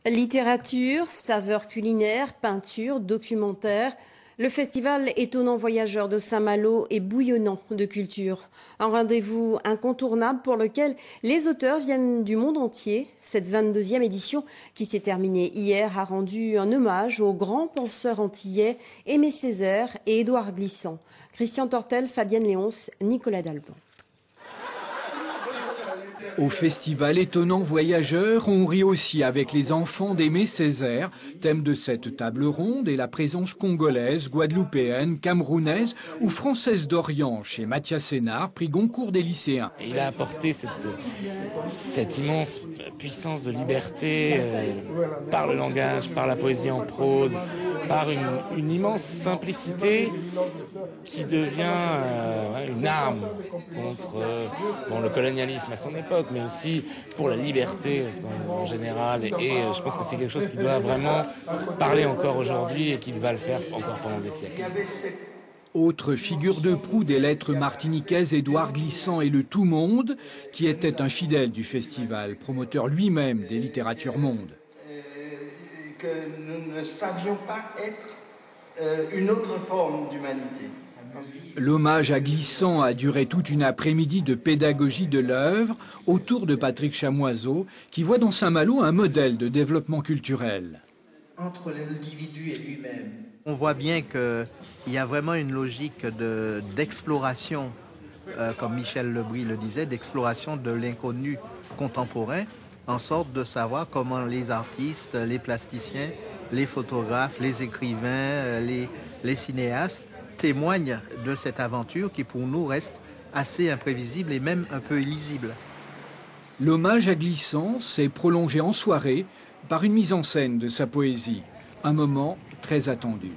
Littérature, saveurs culinaires, peinture, documentaire. Le festival Étonnant Voyageur de Saint-Malo est bouillonnant de culture. Un rendez-vous incontournable pour lequel les auteurs viennent du monde entier. Cette 22e édition, qui s'est terminée hier, a rendu un hommage aux grands penseurs antillais Aimé Césaire et Édouard Glissant. Christian Tortel, Fabienne Léonce, Nicolas Dalban. Au festival Étonnant Voyageur, on rit aussi avec les enfants d'Aimé Césaire. Thème de cette table ronde est la présence congolaise, guadeloupéenne, camerounaise ou française d'Orient chez Mathias Sénard, prix Goncourt des lycéens. Il a apporté cette immense puissance de liberté par le langage, par la poésie en prose, par une immense simplicité qui devient une arme contre le colonialisme à son époque, mais aussi pour la liberté en général. Et je pense que c'est quelque chose qui doit vraiment parler encore aujourd'hui et qu'il va le faire encore pendant des siècles. Autre figure de proue des lettres martiniquaises, Édouard Glissant et le Tout-Monde, qui était un fidèle du festival, promoteur lui-même des littératures mondes. Que nous ne savions pas être une autre forme d'humanité. L'hommage à Glissant a duré toute une après-midi de pédagogie de l'œuvre autour de Patrick Chamoiseau, qui voit dans Saint-Malo un modèle de développement culturel. Entre l'individu et lui-même. On voit bien qu'il y a vraiment une logique d'exploration, comme Michel Lebris le disait, d'exploration de l'inconnu contemporain, en sorte de savoir comment les artistes, les plasticiens, les photographes, les écrivains, les cinéastes témoignent de cette aventure qui pour nous reste assez imprévisible et même un peu illisible. L'hommage à Glissant s'est prolongé en soirée par une mise en scène de sa poésie, un moment très attendu.